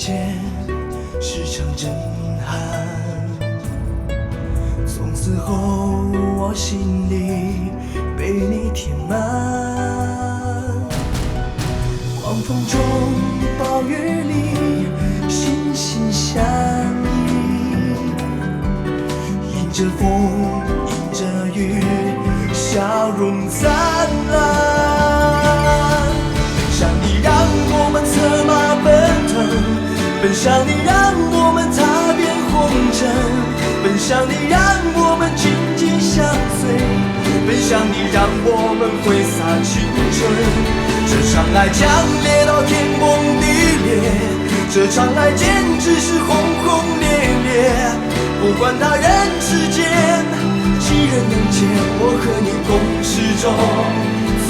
见是场震撼。从此后，我心里被你填满。狂风中，暴雨里，心心相依。迎着风，迎着雨，笑容灿烂。奔向你，让我们策马奔腾；奔向你，让我们踏遍红尘。奔向你，让我们紧紧相随；奔向你，让我们挥洒青春。这场爱强烈到天崩地裂，这场爱简直是轰轰烈烈。不管他人世间几人能见，我和你共始终，此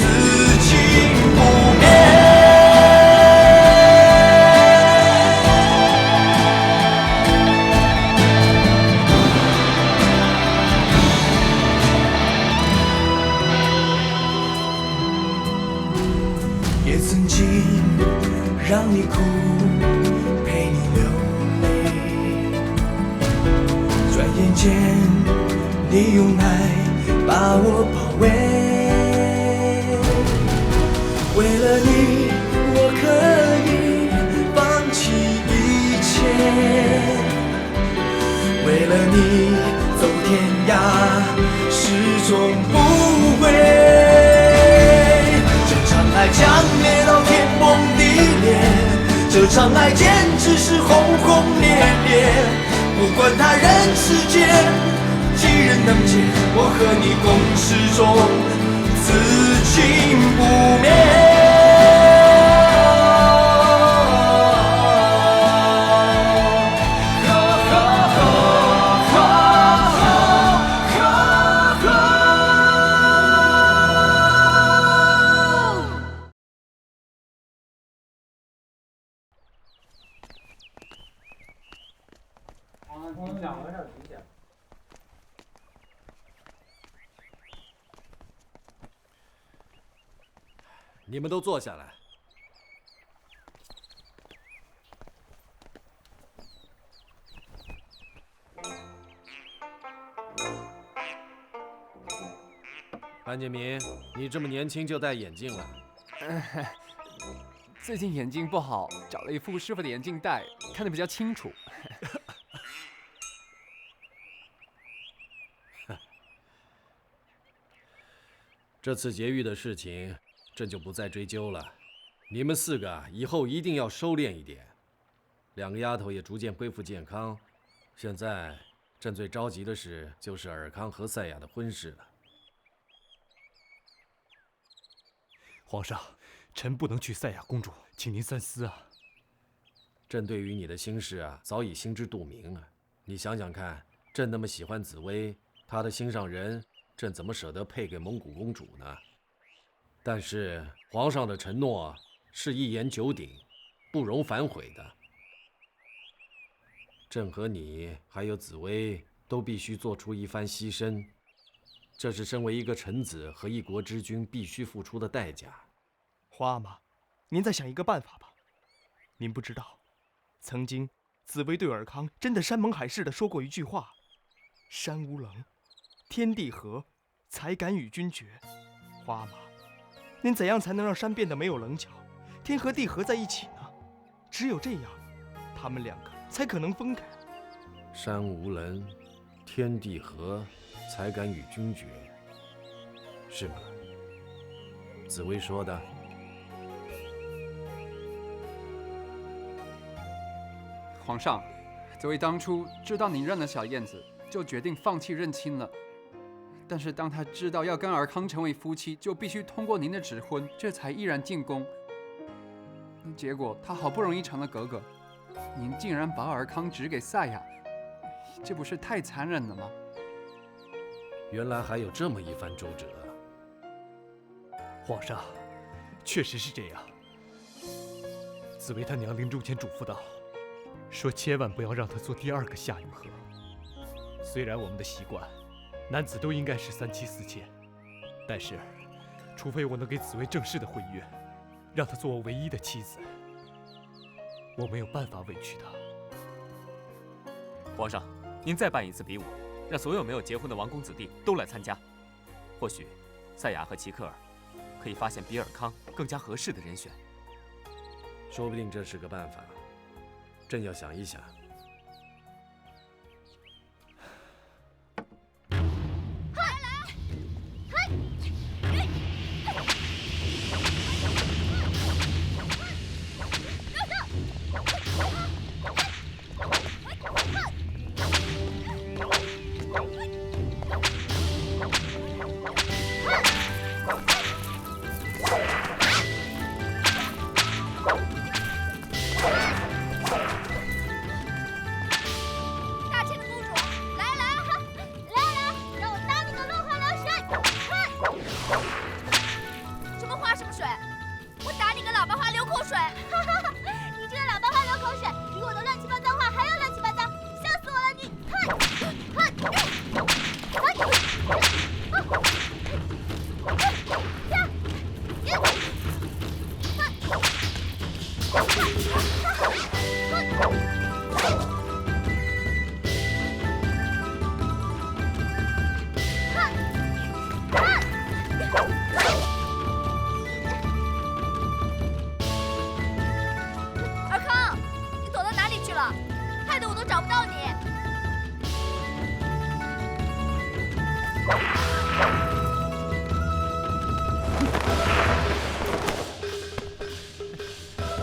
情不灭。曾经让你哭，陪你流泪，转眼间你用爱把我包围。为了你，我可以放弃一切；为了你，走天涯，始终不悔。爱强烈到天崩地裂，这场爱简直是轰轰烈烈。不管他人世间几人能见，我和你共始终，此情不灭。你们都坐下来。潘建民，你这么年轻就戴眼镜了？最近眼睛不好，找了一副师傅的眼镜戴，看得比较清楚。这次劫狱的事情，朕就不再追究了。你们4个以后一定要收敛一点。2个丫头也逐渐恢复健康，现在朕最着急的事就是尔康和赛亚的婚事了。皇上，臣不能娶赛亚公主，请您三思啊。朕对于你的心事早已心知肚明啊。你想想看，朕那么喜欢紫薇，她的心上人，朕怎么舍得配给蒙古公主呢？但是皇上的承诺是一言九鼎，不容反悔的。朕和你还有紫薇都必须做出一番牺牲，这是身为一个臣子和一国之君必须付出的代价。皇阿玛，您再想一个办法吧。您不知道，曾经紫薇对尔康真的山盟海誓地说过一句话：山无棱，天地合，才敢与君绝。皇阿玛，您怎样才能让山变得没有棱角，天和地合在一起呢？只有这样，他们2个才可能分开。山无棱，天地合，才敢与君绝，是吗？紫薇说的。皇上，紫薇当初知道您认了小燕子，就决定放弃认亲了。但是当她知道要跟尔康成为夫妻，就必须通过您的指婚，这才毅然进宫。结果她好不容易成了格格，您竟然把尔康指给赛亚，这不是太残忍了吗？原来还有这么一番周折。皇上，确实是这样。紫薇她娘临终前嘱咐道，说千万不要让她做第2个夏永和。虽然我们的习惯，男子都应该是3妻4妾，但是，除非我能给紫薇正式的婚约，让她做我唯一的妻子，我没有办法委屈他。皇上，您再办一次比武，让所有没有结婚的王公子弟都来参加，或许赛亚和齐克尔可以发现比尔康更加合适的人选。说不定这是个办法，朕要想一想。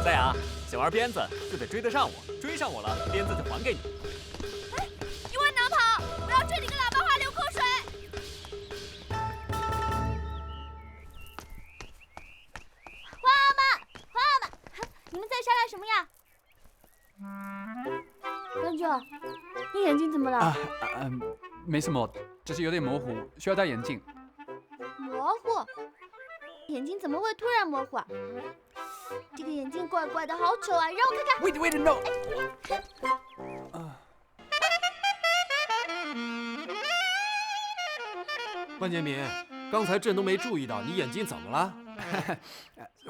赛亚，想玩鞭子就得追得上我，追上我了，鞭子就还给你。你往哪跑？我要追你个喇叭花流口水！花妈，你们在商量什么呀？根舅，你眼睛怎么了？没什么，只是有点模糊，需要戴眼镜。模糊？眼睛怎么会突然模糊啊？这个眼镜怪怪的，好丑啊！让我看看。Wait, no！ 万建民，刚才朕都没注意到你眼睛怎么了？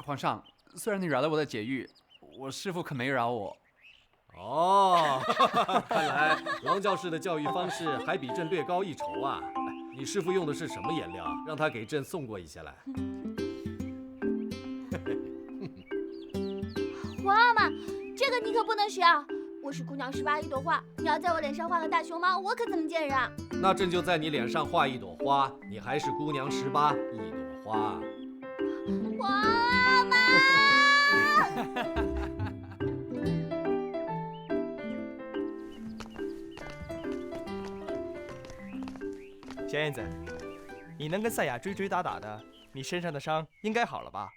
皇上，虽然你饶了我的劫狱，我师父可没饶我。哦，看来王教士的教育方式还比朕略高一筹啊！你师父用的是什么颜料？让他给朕送过一些来。皇阿玛，这个你可不能学啊！我是姑娘18一朵花，你要在我脸上画个大熊猫，我可怎么见人啊？那朕就在你脸上画一朵花，你还是姑娘18一朵花。皇阿玛！小燕子，你能跟赛亚追追打打的，你身上的伤应该好了吧？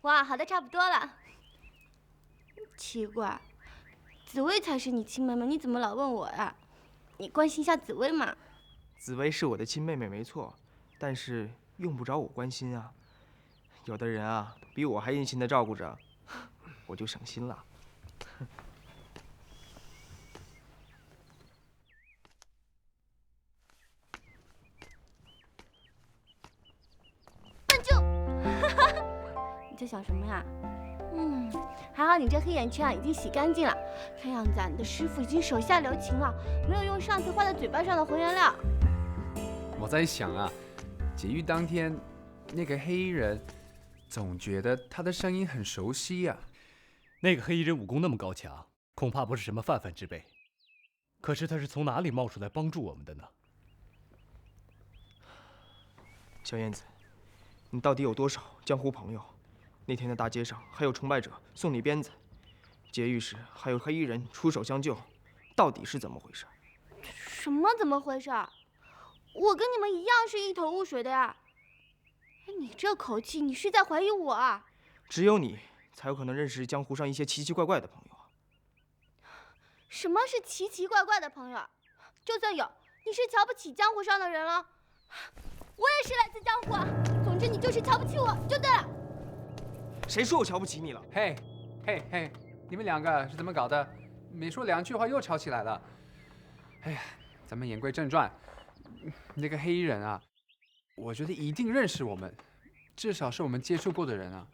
哇，好的差不多了。奇怪，紫薇才是你亲妹妹，你怎么老问我呀？你关心一下紫薇嘛。紫薇是我的亲妹妹没错，但是用不着我关心啊。有的人啊，比我还殷勤的照顾着，我就省心了。笨舅，你在想什么呀？还好你这黑眼圈啊已经洗干净了，看样子啊你的师傅已经手下留情了，没有用上次画在嘴巴上的红颜料。我在想啊，劫狱当天，那个黑衣人总觉得他的声音很熟悉呀。那个黑衣人武功那么高强，恐怕不是什么泛泛之辈。可是他是从哪里冒出来帮助我们的呢？小燕子，你到底有多少江湖朋友？那天的大街上还有崇拜者送你鞭子，劫狱时还有黑衣人出手相救，到底是怎么回事？什么怎么回事？我跟你们一样是一头雾水的呀。你这口气，你是在怀疑我啊？只有你才有可能认识江湖上一些奇奇怪怪的朋友。什么是奇奇怪怪的朋友？就算有，你是瞧不起江湖上的人了。我也是来自江湖啊，总之你就是瞧不起我就对了。谁说我瞧不起你了？嘿，你们两个是怎么搞的？没说两句话又吵起来了。哎呀，咱们言归正传，那个黑衣人啊，我觉得一定认识我们，至少是我们接触过的人啊。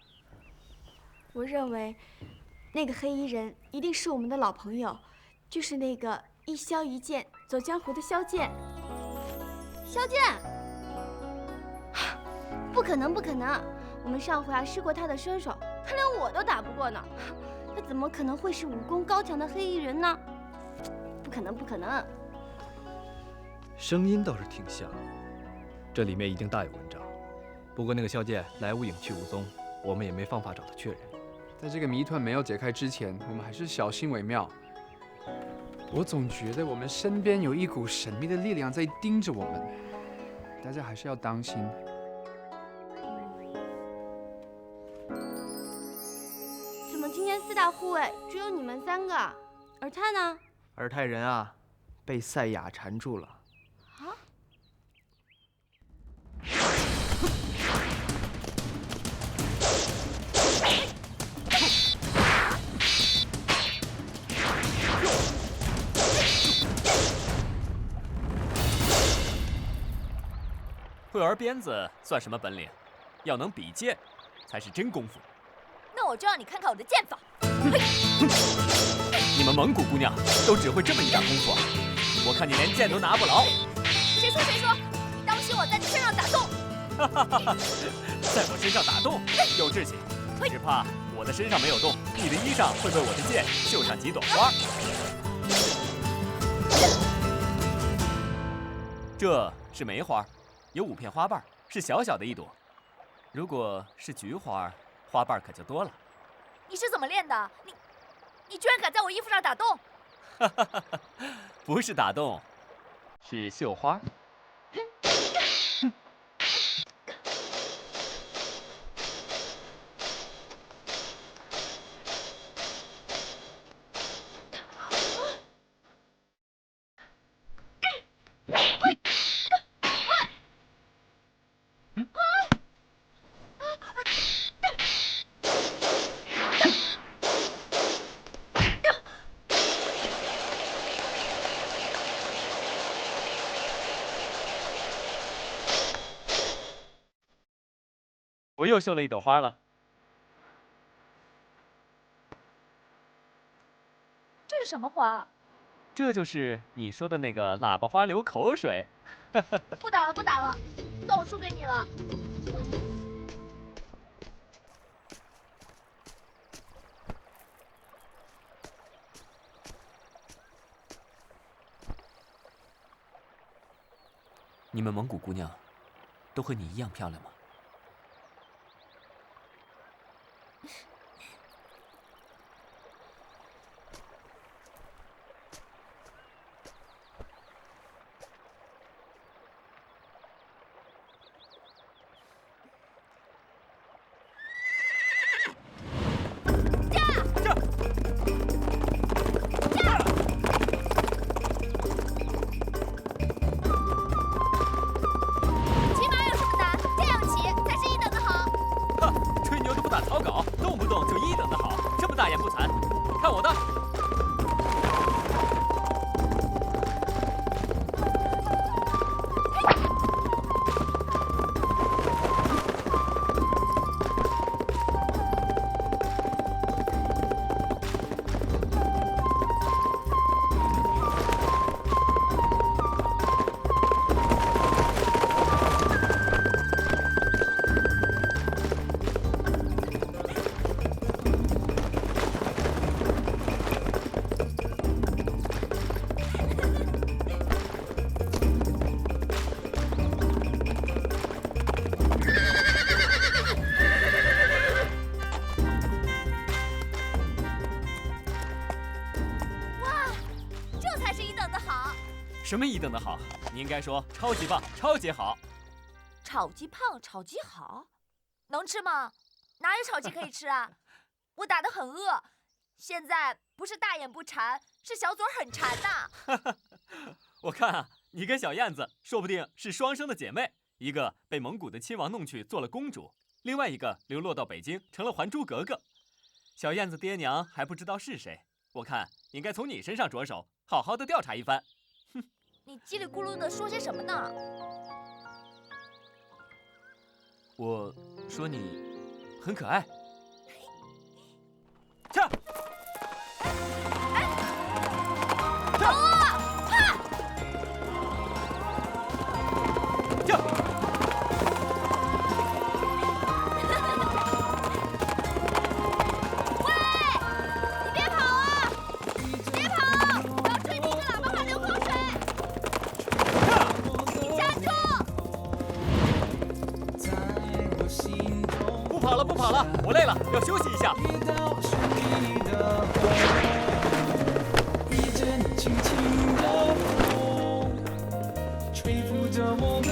我认为，那个黑衣人一定是我们的老朋友，就是那个一萧一剑走江湖的萧剑。萧剑，不可能，不可能！我们上回试过他的身手，他连我都打不过呢。他怎么可能会是武功高强的黑衣人呢？不可能，不可能！声音倒是挺像，这里面一定大有文章。不过那个萧剑来无影去无踪，我们也没方法找他确认。在这个谜团没有解开之前，我们还是小心为妙。我总觉得我们身边有一股神秘的力量在盯着我们，大家还是要当心。怎么今天4大护卫只有你们3个，而他呢？而太人啊，被赛亚缠住了。啊？会玩鞭子算什么本领？要能比剑，才是真功夫。那我就让你看看我的剑法。你们蒙古姑娘都只会这么一点功夫啊？我看你连剑都拿不牢。谁说谁说？你当心我在你身上打洞！在我身上打洞，有志气。只怕我的身上没有洞，你的衣裳会被我的剑绣上几朵花。这是梅花，有5片花瓣，是小小的一朵。如果是菊花，花瓣可就多了。你是怎么练的？你居然敢在我衣服上打洞！不是打洞，是绣花。我又绣了一朵花了。这是什么花？这就是你说的那个喇叭花流口水。不打了，不打了，算我输给你了。你们蒙古姑娘都和你一样漂亮吗？大言不惭，看我的！什么一等的好？你应该说超级棒，超级好。炒鸡胖，炒鸡好，能吃吗？哪有炒鸡可以吃啊？我打得很饿，现在不是大眼不馋，是小嘴很馋呐。我看啊，你跟小燕子说不定是双生的姐妹，一个被蒙古的亲王弄去做了公主，另外一个流落到北京成了还珠格格。小燕子爹娘还不知道是谁，我看应该从你身上着手，好好的调查一番。哼，你叽里咕噜的说些什么呢？我说你很可爱。切！不跑了，我累了，要休息一下。一阵轻轻的风，吹拂着我的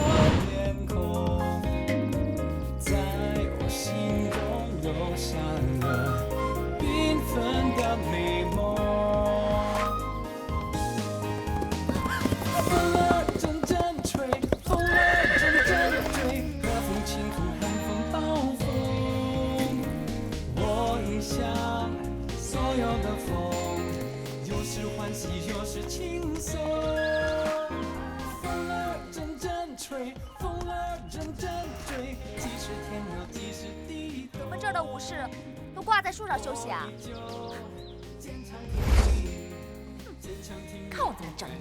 脸孔，在我心中留下了缤纷的美梦。风儿阵阵吹，风儿阵阵吹，和风轻拂寒风暴风。我一想，所有的风，有时欢喜，有时轻松。风儿阵阵吹，风儿阵阵吹，即使天热，即使地冻。你们这儿的武士都挂在树上休息啊？看我怎么整你！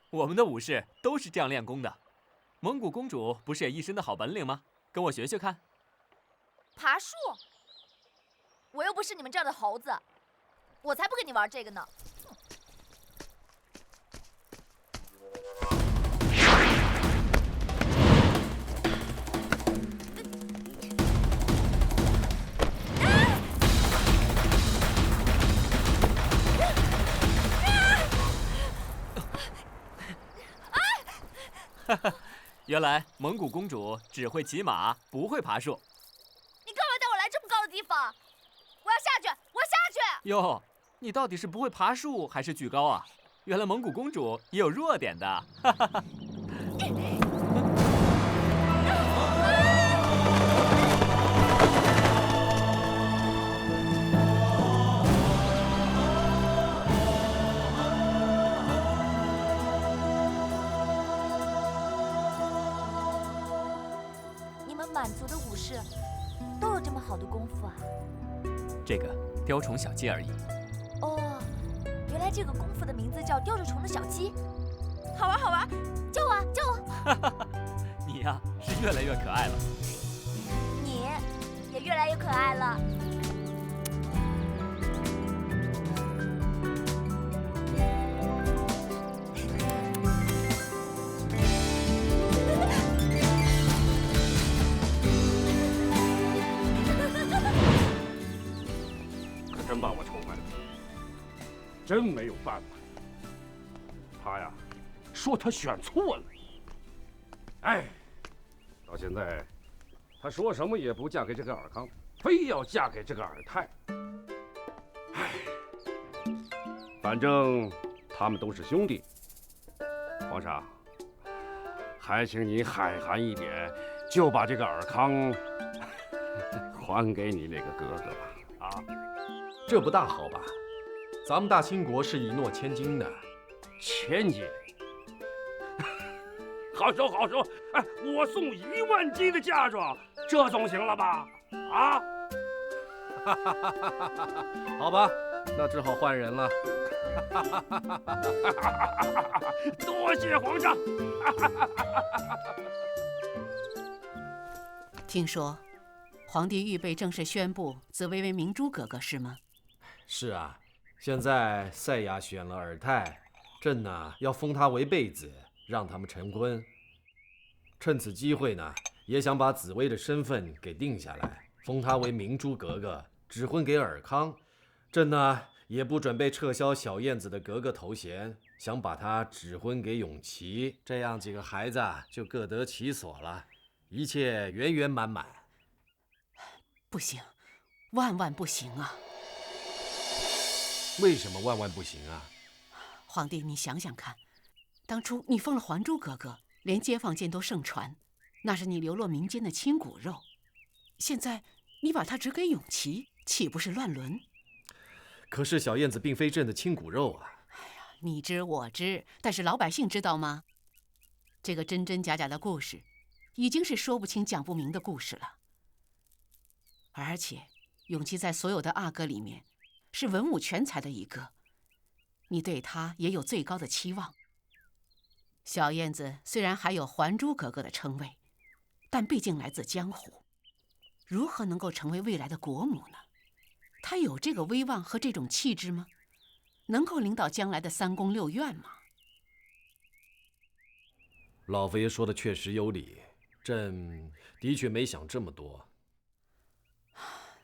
我们的武士都是这样练功的。蒙古公主不是也一身的好本领吗？跟我学学看。爬树？我又不是你们这儿的猴子，我才不跟你玩这个呢。原来蒙古公主只会骑马，不会爬树。你干嘛带我来这么高的地方？我要下去，我要下去！哟，你到底是不会爬树还是举高啊？原来蒙古公主也有弱点的。哈哈。满族的武士都有这么好的功夫啊？这个雕虫小技而已。哦，原来这个功夫的名字叫雕着虫的小鸡，好玩好玩，教我啊教我！你呀，是越来越可爱了。你也越来越可爱了。真把我愁坏了，真没有办法。他呀，说他选错了。哎，到现在，他说什么也不嫁给这个尔康，非要嫁给这个尔泰。哎，反正他们都是兄弟。皇上，还请你海涵一点，就把这个尔康还给你那个哥哥吧。啊。这不大好吧？咱们大清国是一诺千金的，千金，好说好说。哎，我送1万斤的嫁妆，这总行了吧？啊？好吧，那只好换人了。多谢皇上。听说，皇帝预备正式宣布紫薇为明珠格格，是吗？是啊，现在赛亚选了尔泰，朕呢要封他为贝子，让他们成婚。趁此机会呢，也想把紫薇的身份给定下来，封她为明珠格格，指婚给尔康。朕呢也不准备撤销小燕子的格格头衔，想把她指婚给永琪，这样几个孩子就各得其所了，一切圆圆满满。不行，万万不行啊！为什么万万不行啊？皇帝，你想想看，当初你封了《还珠格格》，连街坊间都盛传，那是你流落民间的亲骨肉。现在你把它指给永琪，岂不是乱伦？可是小燕子并非朕的亲骨肉啊！你知我知，但是老百姓知道吗？这个真真假假的故事，已经是说不清讲不明的故事了。而且，永琪在所有的阿哥里面，是文武全才的一个，你对他也有最高的期望。小燕子虽然还有还珠格格的称谓，但毕竟来自江湖，如何能够成为未来的国母呢？她有这个威望和这种气质吗？能够领导将来的3宫6院吗？老佛爷说的确实有理，朕的确没想这么多。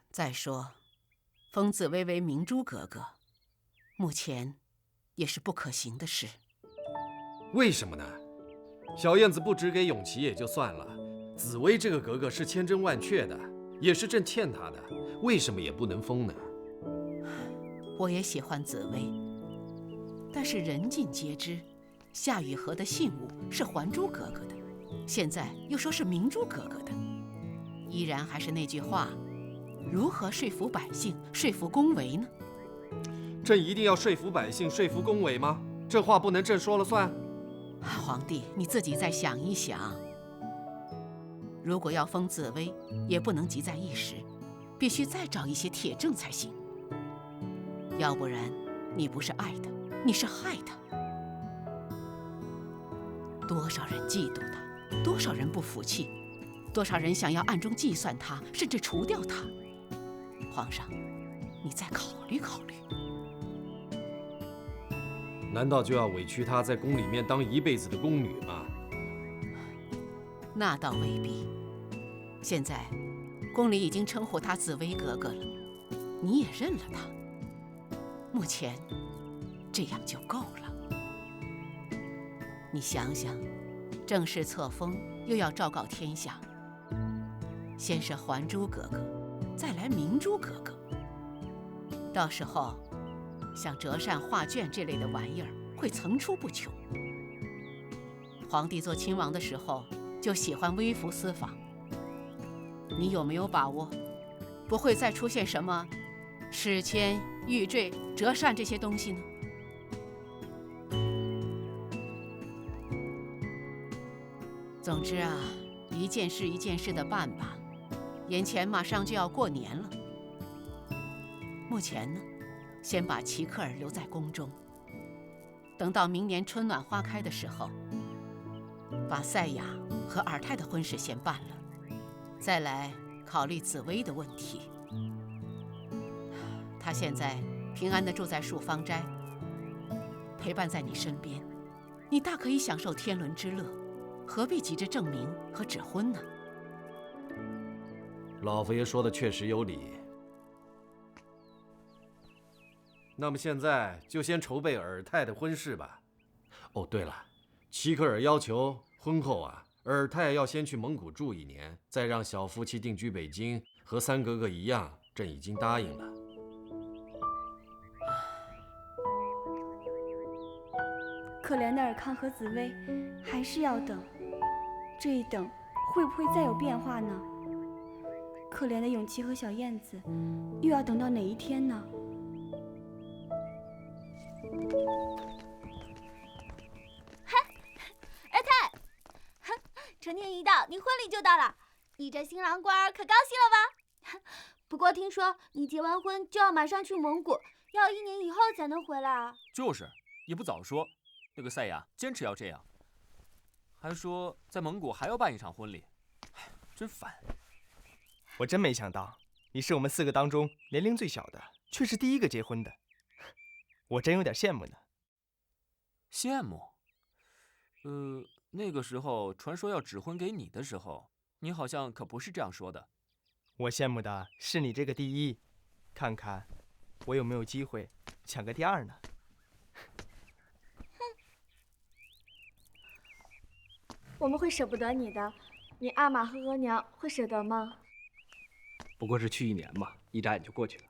再说，封紫薇为明珠格格，目前也是不可行的事。为什么呢？小燕子不指给永琪也就算了，紫薇这个格格是千真万确的，也是朕欠她的，为什么也不能封呢？我也喜欢紫薇，但是人尽皆知，夏雨荷的信物是还珠格格的，现在又说是明珠格格的，依然还是那句话，如何说服百姓，说服宫闱呢？朕一定要说服百姓，说服宫闱吗？这话不能朕说了算？皇帝，你自己再想一想。如果要封紫薇，也不能急在一时，必须再找一些铁证才行。要不然，你不是爱他，你是害他。多少人嫉妒他，多少人不服气，多少人想要暗中计算他，甚至除掉他。皇上，你再考虑考虑。难道就要委屈她在宫里面当一辈子的宫女吗？那倒未必。现在，宫里已经称呼她紫薇格格了，你也认了她。目前，这样就够了。你想想，正式册封又要昭告天下，先是还珠格格，再来明珠格格。到时候，像折扇、画卷这类的玩意儿会层出不穷。皇帝做亲王的时候就喜欢微服私访，你有没有把握不会再出现什么史签、玉坠、折扇这些东西呢？总之啊，一件事一件事的办吧。眼前马上就要过年了，目前呢，先把齐克尔留在宫中，等到明年春暖花开的时候，把赛亚和尔泰的婚事先办了，再来考虑紫薇的问题。她现在平安地住在树芳斋，陪伴在你身边，你大可以享受天伦之乐，何必急着证明和指婚呢？老佛爷说的确实有理。那么现在就先筹备尔泰的婚事吧。哦，对了，齐克尔要求婚后啊，尔泰要先去蒙古住1年，再让小夫妻定居北京，和三格格一样，朕已经答应了。可怜的尔康和紫薇还是要等，这一等会不会再有变化呢？可怜的永琪和小燕子又要等到哪一天呢？尔泰，春天一到，你婚礼就到了，你这新郎官可高兴了吧？不过听说你结完婚就要马上去蒙古，要1年以后才能回来啊。就是，也不早说。那个赛亚坚持要这样，还说在蒙古还要办一场婚礼，真烦。我真没想到，你是我们4个当中年龄最小的，却是第一个结婚的，我真有点羡慕呢。羡慕？那个时候传说要指婚给你的时候，你好像可不是这样说的。我羡慕的是你这个第一，看看我有没有机会抢个第二呢。我们会舍不得你的，你阿玛和额娘会舍得吗？不过是去1年嘛，一眨眼就过去了，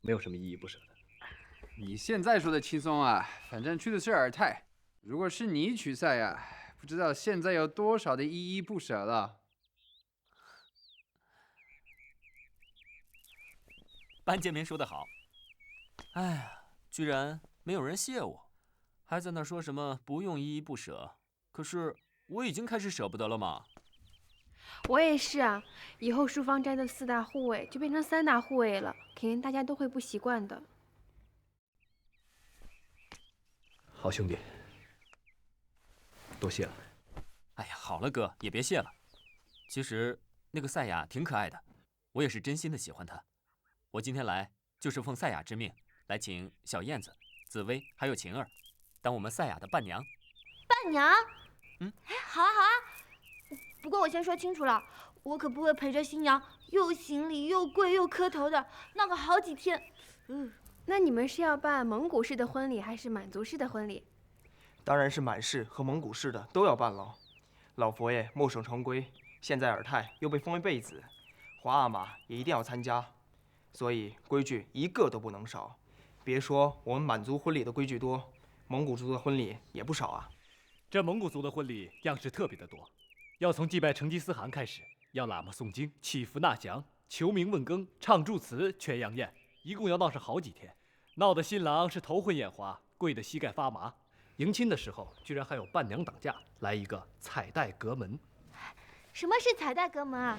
没有什么依依不舍的。你现在说的轻松啊，反正去的是尔泰。如果是你娶赛亚，不知道现在有多少的依依不舍了。班建明说得好，哎呀，居然没有人谢我，还在那说什么不用依依不舍。可是我已经开始舍不得了嘛。我也是啊，以后书芳斋的4大护卫就变成3大护卫了，肯定大家都会不习惯的。好兄弟，多谢了。哎呀，好了哥，也别谢了。其实那个赛亚挺可爱的，我也是真心的喜欢她。我今天来就是奉赛亚之命，来请小燕子、紫薇还有晴儿，当我们赛亚的伴娘。伴娘？嗯，哎，好啊好啊。不过我先说清楚了，我可不会陪着新娘又行礼又跪又磕头的，闹个好几天。那你们是要办蒙古式的婚礼还是满族式的婚礼？当然是满式和蒙古式的都要办喽。老佛爷墨守成规，现在尔泰又被封为贝子，华阿玛也一定要参加，所以规矩一个都不能少。别说我们满族婚礼的规矩多，蒙古族的婚礼也不少啊。这蒙古族的婚礼样式特别的多，要从祭拜成吉思汗开始，要喇嘛诵经、祈福纳降、求名问更、唱祝词、全羊宴，一共要闹上好几天，闹得新郎是头昏眼花，跪得膝盖发麻。迎亲的时候，居然还有伴娘挡驾，来一个彩带隔门。什么是彩带隔门啊？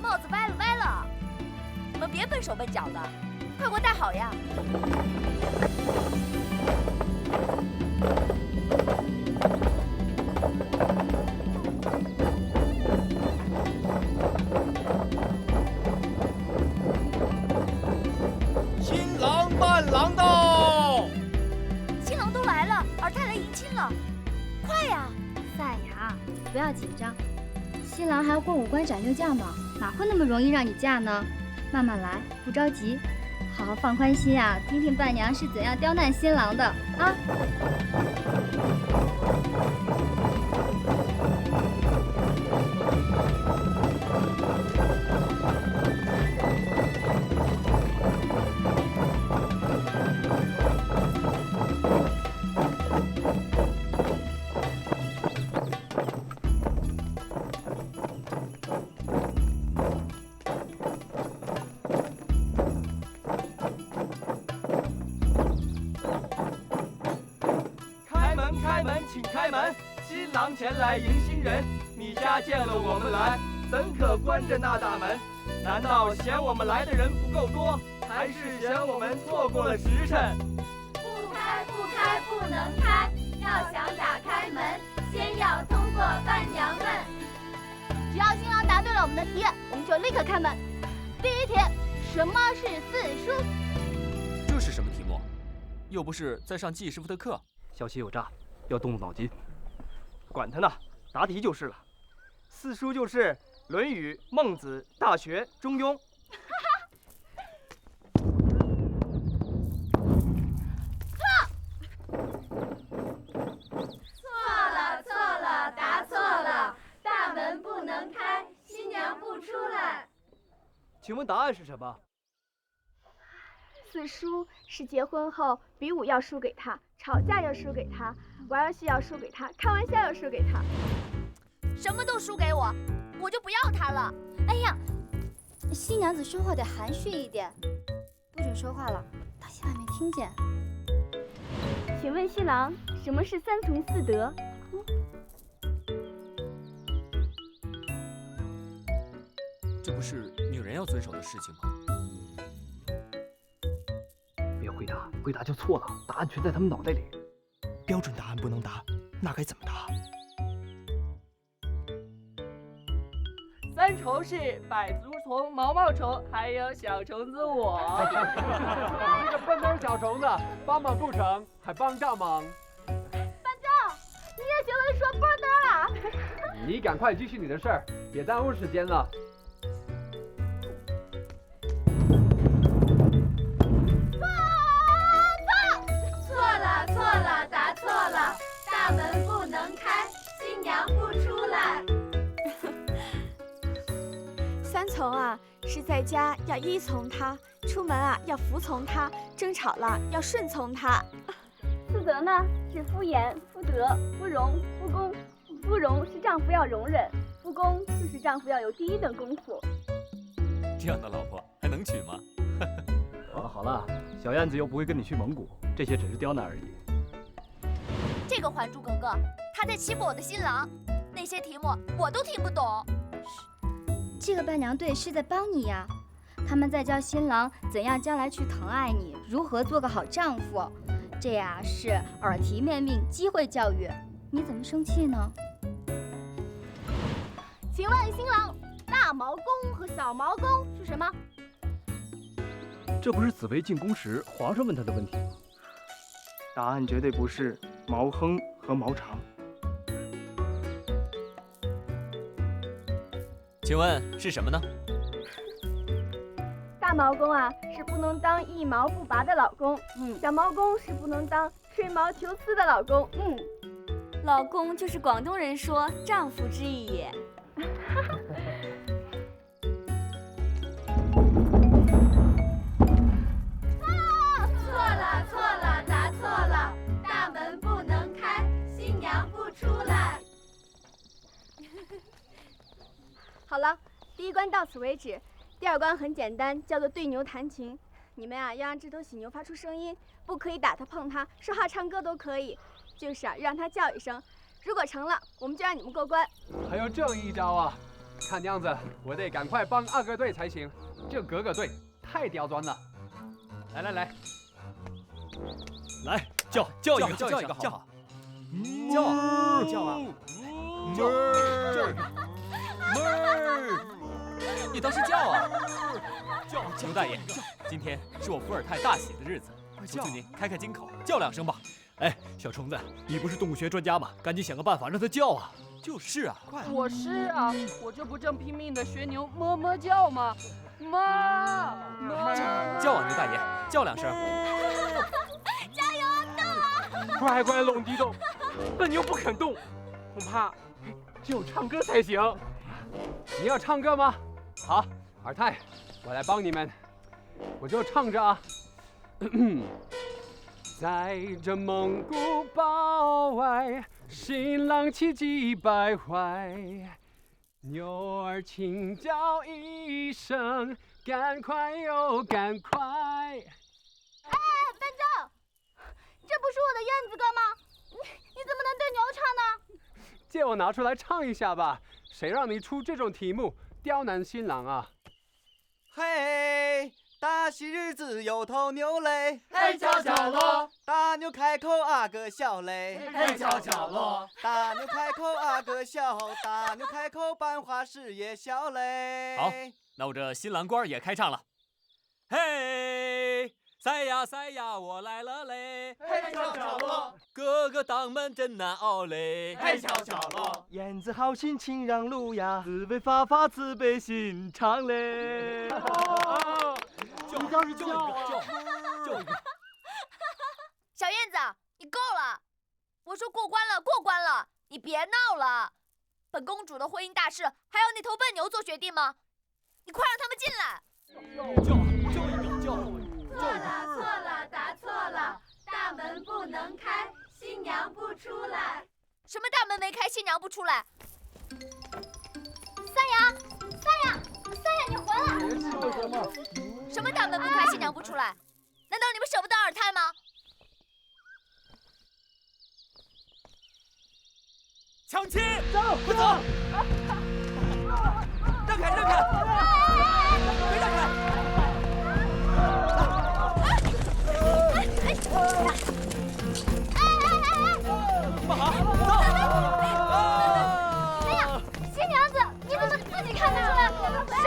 帽子歪了歪了，你们别笨手笨脚的，快给我戴好呀！新郎伴郎到！新郎都来了，尔泰来迎亲了，快呀！赛亚，不要紧张，新郎还要过5关斩6将呢，哪会那么容易让你嫁呢？慢慢来，不着急，好好放宽心啊，听听伴娘是怎样刁难新郎的啊！开门，请开门！新郎前来迎新人，你家见了我们来，怎可关着那大门？难道嫌我们来的人不够多，还是嫌我们错过了时辰？不开，不开，不能开！要想打开门，先要通过伴娘们。只要新郎答对了我们的题，我们就立刻开门。第一题，什么是四书？这是什么题目？又不是在上季师傅的课。小七有诈，要动动脑筋。管他呢，答题就是了。四书就是《论语》《孟子》《大学》《中庸》。错了，答错了，大门不能开，新娘不出来。请问答案是什么？四书是结婚后比武要输给他，吵架要输给他，玩游戏要输给他，开玩笑要输给他。什么都输给我，我就不要他了。哎呀，新娘子说话得含蓄一点，不准说话了，当心外面听见。请问新郎，什么是三从四德？这不是女人要遵守的事情吗？别回答，回答就错了，答案全在他们脑袋里。标准答案不能答，那该怎么答？三虫是百足虫、毛毛虫，还有小虫子我。这个笨蛋小虫子，帮忙不成，还帮大忙。班长，你也学会说笨蛋了。你赶快继续你的事儿，别耽误时间了。错了，错了，答错了。大门不能开，新娘不出来。三从啊，是在家要依从他，出门啊要服从他，争吵了要顺从他。四德呢，是敷衍、敷德、敷容、敷公。敷容是丈夫要容忍，敷公就是丈夫要有第一等功夫。这样的老婆还能娶吗？好了好了，小燕子又不会跟你去蒙古，这些只是刁难而已。这个《还珠格格》，他在欺负我的新郎，那些题目我都听不懂。这个伴娘队是在帮你呀，他们在教新郎怎样将来去疼爱你，如何做个好丈夫。这呀是耳提面命、机会教育。你怎么生气呢？请问新郎，大毛公和小毛公是什么？这不是紫薇进宫时皇上问他的问题吗？答案绝对不是毛亨和毛长。请问是什么呢？大毛公啊，是不能当一毛不拔的老公。小毛公是不能当吹毛求疵的老公。老公就是广东人说丈夫之意也。错了，错了，答错了。大门不能开，新娘不出来。好了，第一关到此为止。第二关很简单，叫做对牛弹琴。你们啊，要让这头喜牛发出声音，不可以打它、碰它，说话、唱歌都可以，就是啊，让它叫一声。如果成了，我们就让你们过关。还有这一招啊！看样子我得赶快帮二哥队才行，这格格队太刁钻了。来，来，叫一个，叫一个，好不好？叫啊！你倒是叫啊！牛大爷，今天是我伏尔泰大喜的日子，我祝您开开金口，叫2声吧。哎，小虫子，你不是动物学专家吗？赶紧想个办法让它叫啊！就是啊，快！我是啊，我这不正拼命的学牛么么叫吗？妈！叫啊，牛大爷，叫2声！加油啊，动啊！乖乖拢地动，笨牛不肯动，恐怕只有唱歌才行。你要唱歌吗？好，尔泰，我来帮你们，我就唱着啊。在这蒙古包外，新郎气急败坏，牛儿轻叫一声，赶快哟赶快。哎，班长，这不是我的燕子歌吗？你怎么能对牛唱呢？借我拿出来唱一下吧，谁让你出这种题目，刁难新郎啊？嘿，大喜日子有头牛嘞，嘿瞧瞧咯，大牛开口啊个笑嘞，嘿瞧瞧咯，大牛开口啊个笑，大牛开口办花事业笑嘞。好，那我这新郎官也开唱了。嘿，赛呀赛呀，我来了嘞，嘿瞧瞧咯，哥哥当门真难熬嘞，嘿瞧瞧咯，燕子好心请让路呀，紫薇发发慈悲心肠嘞。你倒是叫啊！叫一个。小燕子，你够了！我说过关了，过关了，你别闹了。本公主的婚姻大事还要那头笨牛做决定吗？你快让他们进来！叫一个，错了，错了，答错了。大门不能开，新娘不出来。什么大门没开，新娘不出来？三阳，你回来！什么大门不开，新娘不出来？难道你们舍不得尔泰吗？抢亲！走，快走！让开，让开！别让开！不好，走！哎呀，新娘子，你怎么自己看不出来？闪！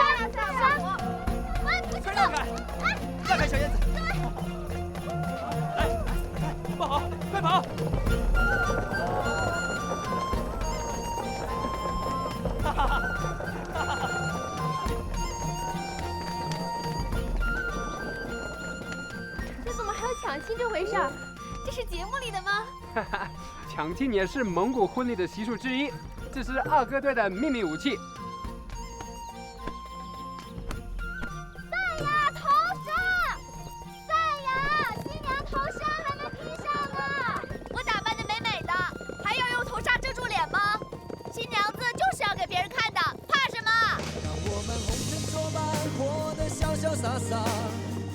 你快让开！让开，小燕子！来，不好，快跑！这怎么还有抢亲这回事儿？这是节目里的吗？哈哈，抢亲也是蒙古婚礼的习俗之一，这是二哥队的秘密武器。赛亚头纱，赛亚，新娘头纱还没披上呢。我打扮的美美的，还要用头纱遮住脸吗？新娘子就是要给别人看的，怕什么？让我们红尘作伴，活得潇潇洒洒，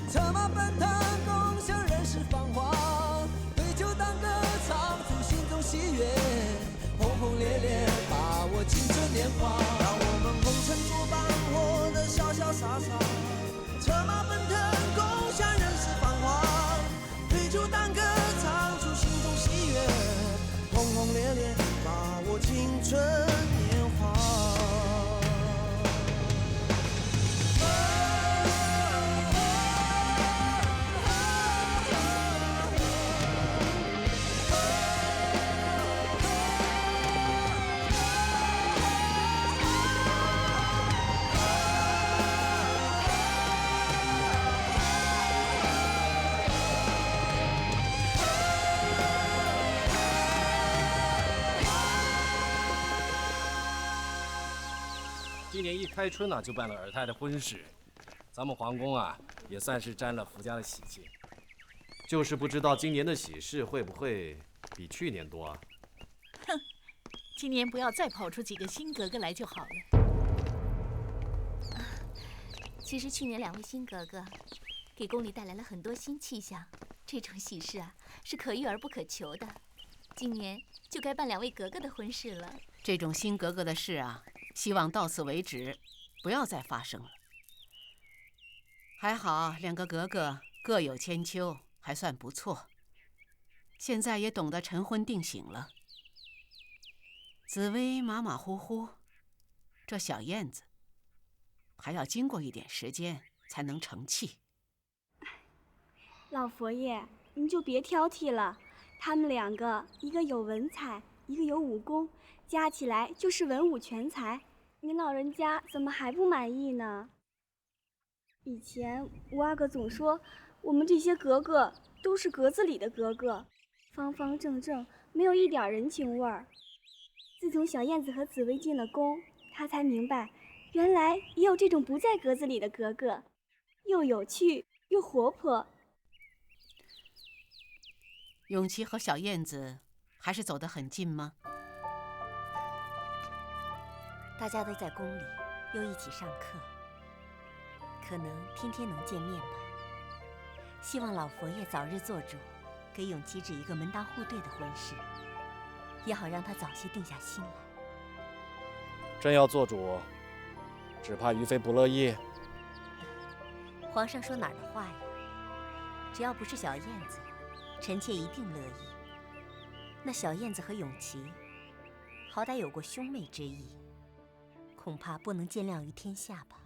策马奔腾，共享人世繁华，对酒当歌，唱出心中喜悦，轰轰烈烈，把握青春年华。让我们红尘作伴，活得潇潇洒洒，策马奔腾，共享人世繁华，对酒当歌，唱出心中喜悦，轰轰烈烈，把握青春年华。今年一开春呢，就办了尔泰的婚事，咱们皇宫啊，也算是沾了福家的喜气。就是不知道今年的喜事会不会比去年多啊？哼，今年不要再跑出几个新格格来就好了。其实去年2位新格格给宫里带来了很多新气象，这种喜事啊是可遇而不可求的。今年就该办2位格格的婚事了。这种新格格的事啊，希望到此为止，不要再发生了。还好2个格格各有千秋，还算不错。现在也懂得晨昏定省了。紫薇马马虎虎，这小燕子还要经过一点时间才能成器。老佛爷，您就别挑剔了，他们2个，一个有文采，一个有武功，加起来就是文武全才。您老人家怎么还不满意呢？以前吴阿哥总说，我们这些格格都是格子里的格格，方方正正，没有一点人情味儿。自从小燕子和紫薇进了宫，他才明白，原来也有这种不在格子里的格格，又有趣又活泼。永琪和小燕子还是走得很近吗？大家都在宫里，又一起上课，可能天天能见面吧。希望老佛爷早日做主，给永琪指一个门当户对的婚事，也好让他早些定下心来。真要做主，只怕于妃不乐意。皇上说哪儿的话呀？只要不是小燕子，臣妾一定乐意。那小燕子和永琪，好歹有过兄妹之意，恐怕不能见谅于天下吧。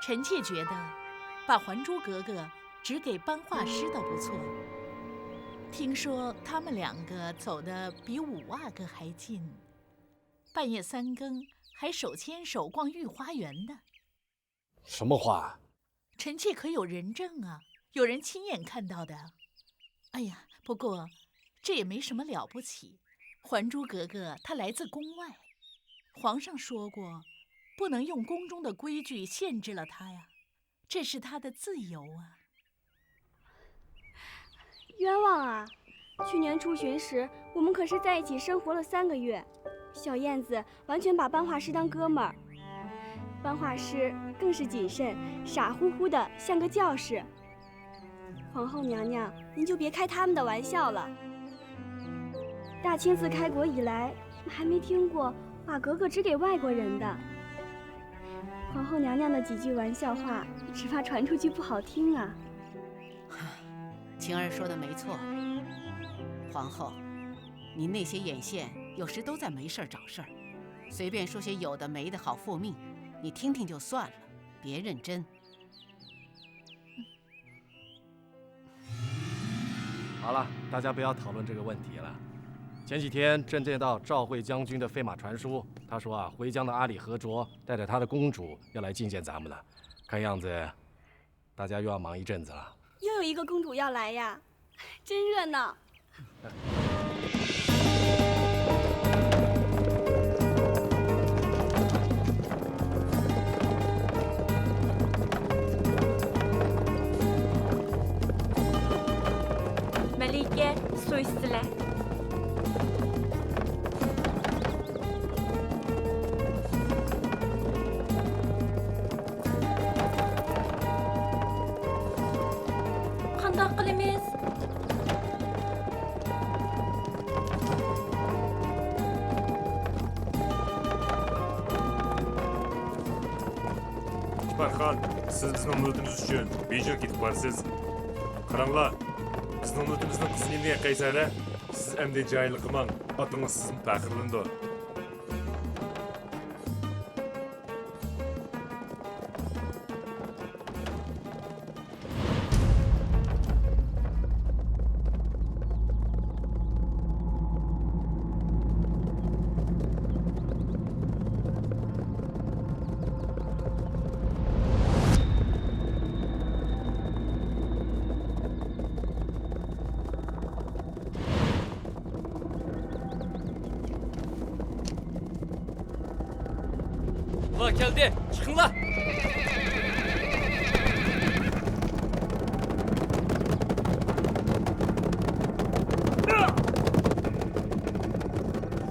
臣妾觉得，把《还珠格格》只给班画师倒不错。听说他们2个走得比五阿哥还近，半夜3更还手牵手逛御花园呢。什么话？臣妾可有人证啊，有人亲眼看到的。哎呀，不过这也没什么了不起。还珠格格她来自宫外，皇上说过，不能用宫中的规矩限制了她呀，这是她的自由啊。冤枉啊！去年出巡时，我们可是在一起生活了3个月。小燕子完全把班画师当哥们儿，班画师更是谨慎，傻乎乎的像个教士。皇后娘娘，您就别开他们的玩笑了。大清自开国以来，还没听过把格格只给外国人的。皇后娘娘的几句玩笑话，只怕传出去不好听啊。晴儿说的没错，皇后，您那些眼线有时都在没事找事儿，随便说些有的没的好复命，你听听就算了，别认真。好了，大家不要讨论这个问题了。前几天朕见到赵惠将军的飞马传书，他说啊，回疆的阿里和卓带着他的公主要来觐见咱们了，看样子大家又要忙一阵子了。又有一个公主要来呀，真热闹。Malika, so'ysizlar. Qandoq qilamiz? Barxon, siz bizning mulkimiz uchun bejiq ketib borsiz. Qaranglar, bizning mulkimizning qismini qaysarlar? Siz endi joyli qilmang, otingiz sizni faxrlandi. Ulan geldi. Çıkın lan.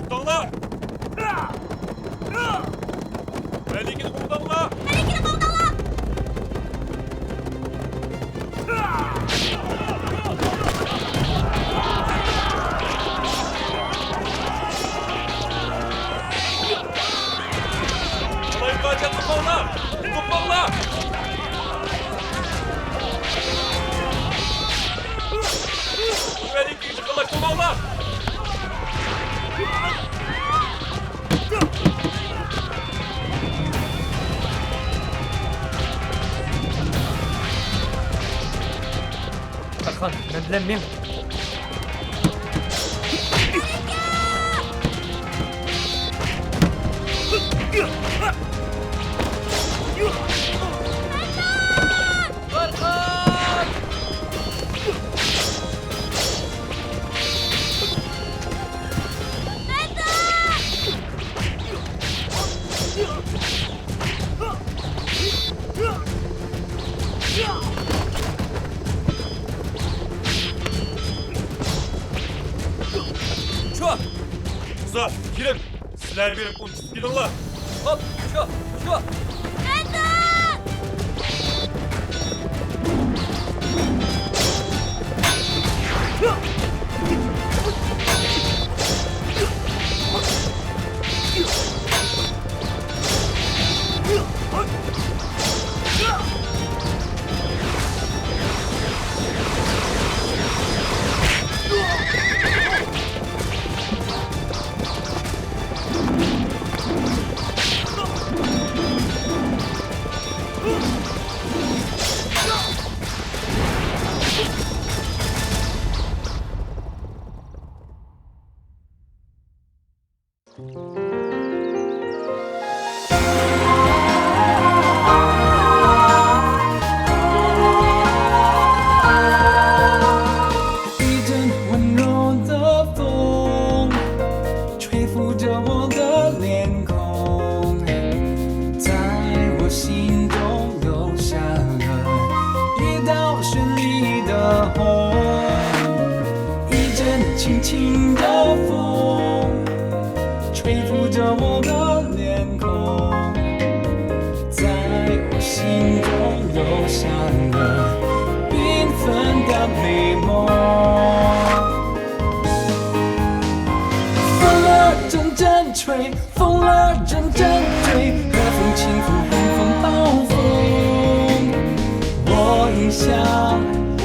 Komutanlar! Melikini komutanlar! Melikini komutanlar! Alayım kaçak komutanlar! Komutanlar! Melikini çıkılak komutanlar! Barxon, men bilan men. Barxon! Şu! Kızlar, girin! Sizler benim uçup gidin lan! Hop, şu!轻轻的风，吹拂着我的脸孔，在我心中留下了缤纷的的美梦。风儿阵阵吹，风儿阵阵吹，和风清风，寒风暴风。我饮下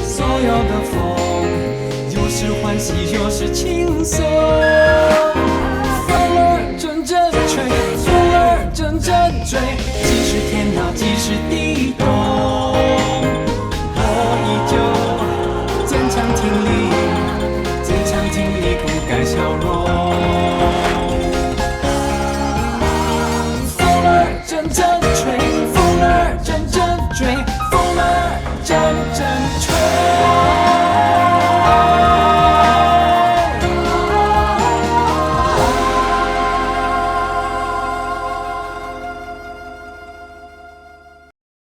所有的风，有时欢喜，有时轻松。风儿阵阵吹，风儿阵阵吹，即使天塌，即使地动，我依旧坚强挺立，坚强挺立，不改笑容。风儿阵阵吹，风儿阵阵吹，风儿阵阵吹。